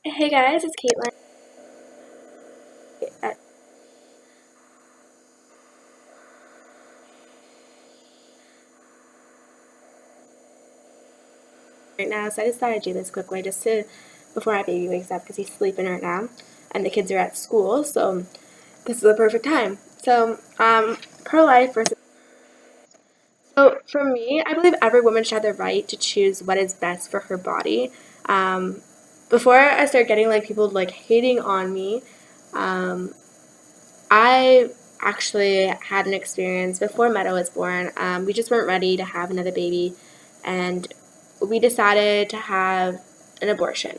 Hey guys, it's Caitlin. Right now, so I just thought I'd do this quickly just to before my baby wakes up because he's sleeping right now, and the kids are at school, so this is the perfect time. Pro-life versus. So for me, I believe every woman should have the right to choose what is best for her body. Um, Before I start getting like people like hating on me, um, I actually had an experience before Meadow was born. We just weren't ready to have another baby, and we decided to have an abortion.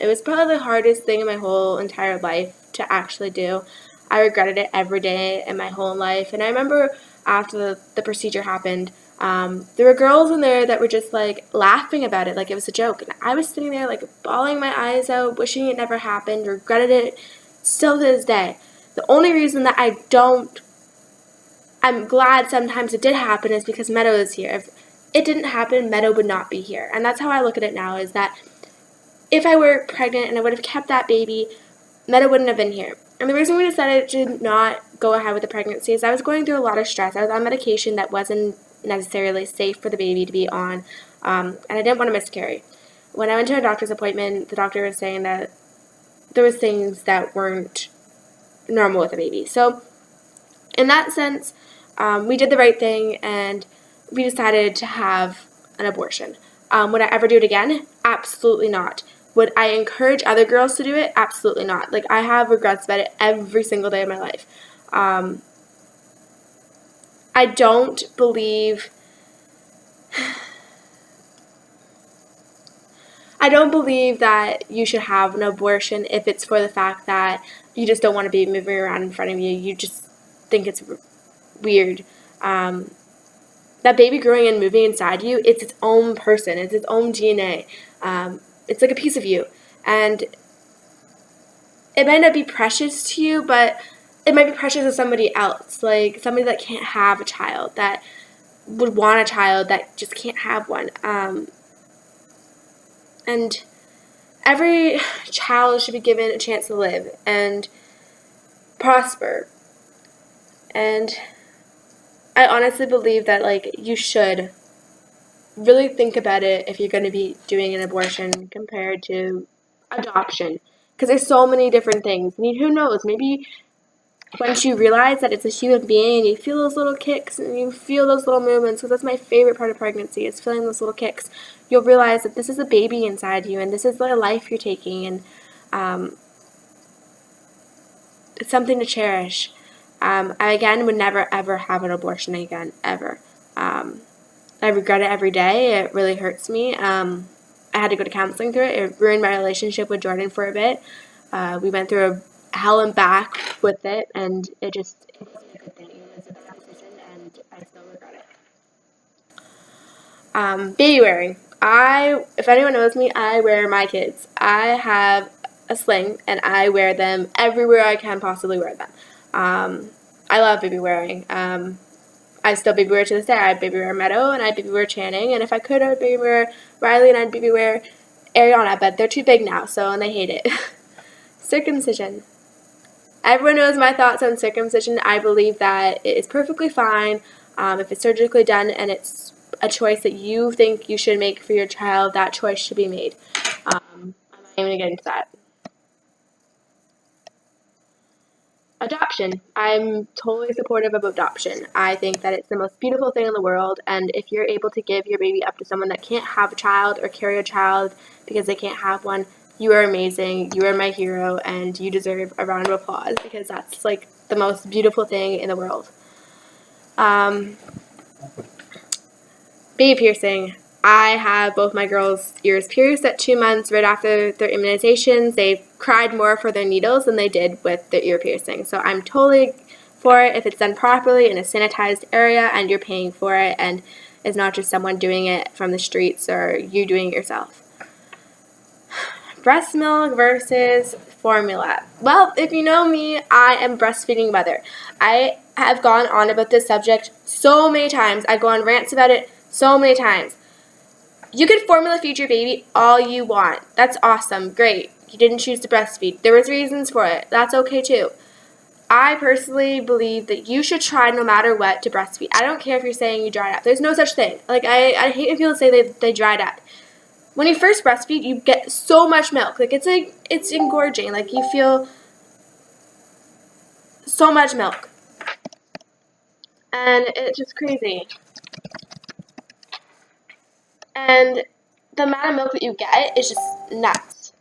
It was probably the hardest thing in my whole entire life to actually do. I regretted it every day in my whole life. And I remember after the procedure happened, there were girls in there that were just like laughing about it like it was a joke. And I was sitting there like bawling my eyes out, wishing it never happened, regretted it still to this day. The only reason that I'm glad sometimes it did happen is because Meadow is here. If it didn't happen, Meadow would not be here. And that's how I look at it now, is that if I were pregnant and I would have kept that baby, Meadow wouldn't have been here. And the reason we decided to not go ahead with the pregnancy is I was going through a lot of stress. I was on medication that wasn't necessarily safe for the baby to be on, and I didn't want to miscarry. When I went to a doctor's appointment, the doctor was saying that there was things that weren't normal with a baby. So in that sense, we did the right thing and we decided to have an abortion. Would I ever do it again? Absolutely not. Would I encourage other girls to do it? Absolutely not. Like, I have regrets about it every single day of my life. Um, I don't believe. I don't believe that you should have an abortion if it's for the fact that you just don't want to be moving around in front of you. You just think it's weird. Um, that baby growing and moving inside you, it's its own person. It's its own DNA. It's like a piece of you. And it might not be precious to you, but it might be precious to somebody else. Like somebody that can't have a child, that would want a child, that just can't have one. And every child should be given a chance to live and prosper. And I honestly believe that, like, you should really think about it if you're going to be doing an abortion compared to adoption. Because there's so many different things. I mean, who knows? Maybe once you realize that it's a human being and you feel those little kicks and you feel those little movements, because that's my favorite part of pregnancy, is feeling those little kicks, you'll realize that this is a baby inside you and this is the life you're taking, and it's something to cherish. I, again, would never, ever have an abortion again, ever. I regret it every day. It really hurts me. I had to go to counseling through it. It ruined my relationship with Jordan for a bit. We went through a hell and back with it, and it wasn't a good thing. It was a bad decision, and I still regret it. Baby wearing. If anyone knows me, I wear my kids. I have a sling, and I wear them everywhere I can possibly wear them. I love baby wearing. I still baby wear to this day. I baby wear Meadow and I baby wear Channing, and if I could, I would baby wear Riley and I'd baby wear Ariana, but they're too big now, so, and they hate it. Circumcision. Everyone knows my thoughts on circumcision. I believe that it is perfectly fine if it's surgically done and it's a choice that you think you should make for your child. That choice should be made. I'm not even going to get into that. Adoption. I'm totally supportive of adoption. I think that it's the most beautiful thing in the world, and if you're able to give your baby up to someone that can't have a child or carry a child because they can't have one, you are amazing. You are my hero, and you deserve a round of applause because that's like the most beautiful thing in the world. Um, Baby piercing. I have both my girls' ears pierced at 2 months right after their immunizations. They cried more for their needles than they did with their ear piercing. So I'm totally for it if it's done properly in a sanitized area and you're paying for it and it's not just someone doing it from the streets or you doing it yourself. Breast milk versus formula. Well, if you know me, I am breastfeeding mother. I have gone on about this subject so many times. I go on rants about it so many times. You can formula feed your baby all you want. That's awesome. Great. you didn't choose to breastfeed. There was reasons for it. That's okay too. I personally believe that you should try no matter what to breastfeed. I don't care if you're saying you dried up. There's no such thing. Like, I hate when people say they dried up. When you first breastfeed, you get so much milk. Like, it's engorging. Like, you feel so much milk. And it's just crazy. And the amount of milk that you get is just nuts.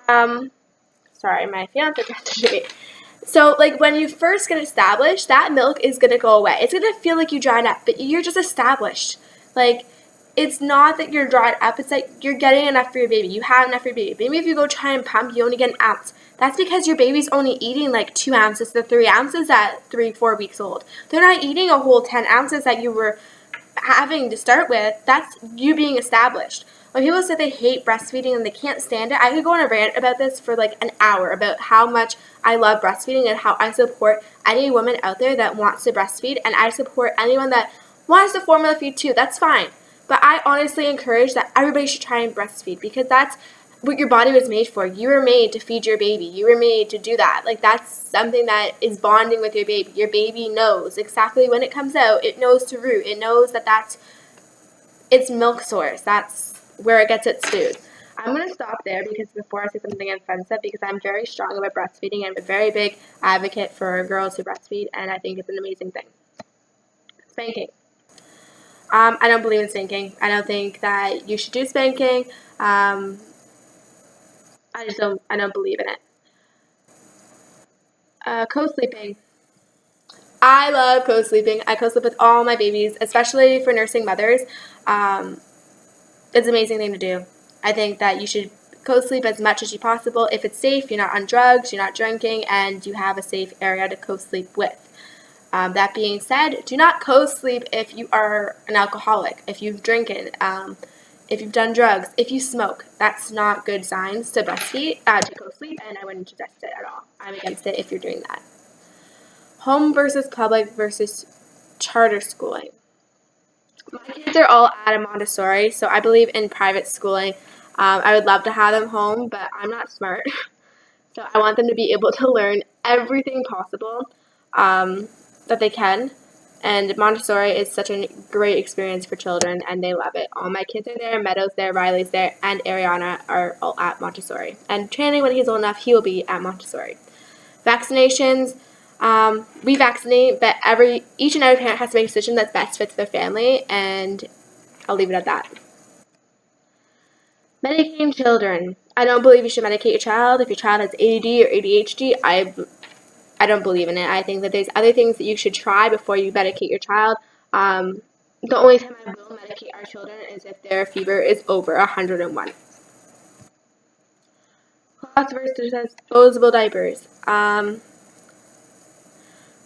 Sorry, my fiance got to me. So, like, when you first get established, that milk is going to go away. It's going to feel like you dried up, but you're just established. Like, it's not that you're dried up. It's like you're getting enough for your baby. You have enough for your baby. Maybe if you go try and pump, you only get an ounce. That's because your baby's only eating like 2 ounces to 3 ounces at 3-4 weeks old. They're not eating a whole 10 ounces that you were having to start with. That's you being established. When people say they hate breastfeeding and they can't stand it, I could go on a rant about this for like an hour about how much I love breastfeeding and how I support any woman out there that wants to breastfeed, and I support anyone that wants to formula feed too. That's fine. But I honestly encourage that everybody should try and breastfeed because that's what your body was made for. You were made to feed your baby. You were made to do that. Like, that's something that is bonding with your baby. Your baby knows exactly when it comes out. It knows to root. It knows that that's its milk source. That's where it gets its food. I'm going to stop there because before I say something offensive, because I'm very strong about breastfeeding. I'm a very big advocate for girls who breastfeed, and I think it's an amazing thing. Spanking. I don't believe in spanking. I don't think that you should do spanking. I don't believe in it. Co-sleeping. I love co-sleeping. I co-sleep with all my babies, especially for nursing mothers. It's an amazing thing to do. I think that you should co-sleep as much as you possible. If it's safe, you're not on drugs, you're not drinking, and you have a safe area to co-sleep with. That being said, do not co-sleep if you are an alcoholic, if you've drinking, if you've done drugs, if you smoke. That's not good signs to breastfeed, to co-sleep, and I wouldn't suggest it at all. I'm against it if you're doing that. Home versus public versus charter schooling. My kids are all at a Montessori, so I believe in private schooling. I would love to have them home, but I'm not smart. So I want them to be able to learn everything possible that they can. And Montessori is such a great experience for children, and they love it. All my kids are there, Meadow's there, Riley's there, and Ariana are all at Montessori. And Channing, when he's old enough, he will be at Montessori. Vaccinations. We vaccinate, but each and every parent has to make a decision that's best fits their family, and I'll leave it at that. Medicating children. I don't believe you should medicate your child. If your child has ADD or ADHD, I don't believe in it. I think that there's other things that you should try before you medicate your child. The only time I will medicate our children is if their fever is over 101. Cloths versus disposable diapers.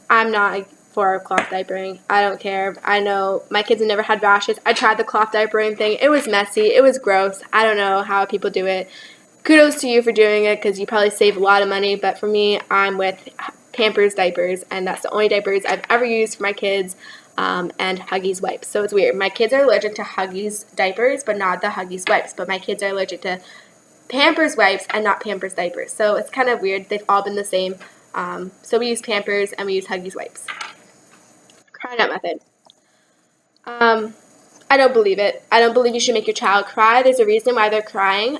I'm not for cloth diapering. I don't care. I know my kids have never had rashes. I tried the cloth diapering thing. It was messy. It was gross. I don't know how people do it. Kudos to you for doing it because you probably save a lot of money. But for me, I'm with Pampers diapers, and that's the only diapers I've ever used for my kids, and Huggies wipes. So it's weird. My kids are allergic to Huggies diapers, but not the Huggies wipes. But my kids are allergic to Pampers wipes and not Pampers diapers. So it's kind of weird. They've all been the same. So we use Pampers and we use Huggies wipes. Crying out method. I don't believe it. I don't believe you should make your child cry. There's a reason why they're crying.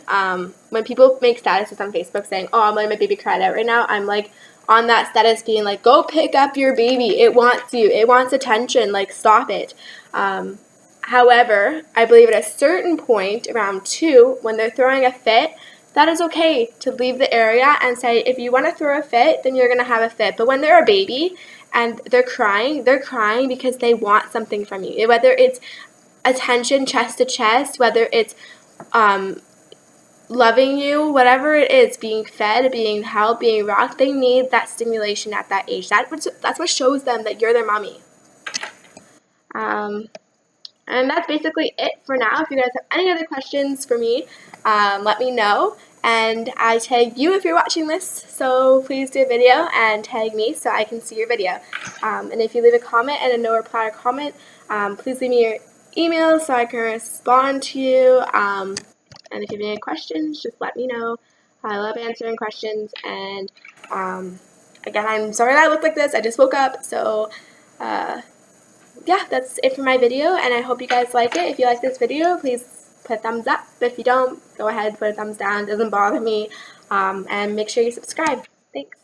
When people make statuses on Facebook saying, oh, I'm letting my baby cry out right now, I'm like on that status being like, go pick up your baby. It wants you. It wants attention. Like, stop it. However, I believe at a certain point, around 2, when they're throwing a fit, that is okay to leave the area and say, if you want to throw a fit, then you're going to have a fit. But when they're a baby and they're crying because they want something from you. Whether it's attention chest to chest, whether it's loving you, whatever it is, being fed, being held, being rocked, they need that stimulation at that age. That's what shows them that you're their mommy. And that's basically it for now. If you guys have any other questions for me, let me know. And I tag you if you're watching this, so please do a video and tag me so I can see your video. And if you leave a comment and a no reply or comment, please leave me your email so I can respond to you. And if you have any questions, just let me know. I love answering questions, and again, I'm sorry that I look like this. I just woke up, so yeah, that's it for my video, and I hope you guys like it. If you like this video, please put a thumbs up. If you don't, go ahead, put a thumbs down. It doesn't bother me. And make sure you subscribe. Thanks.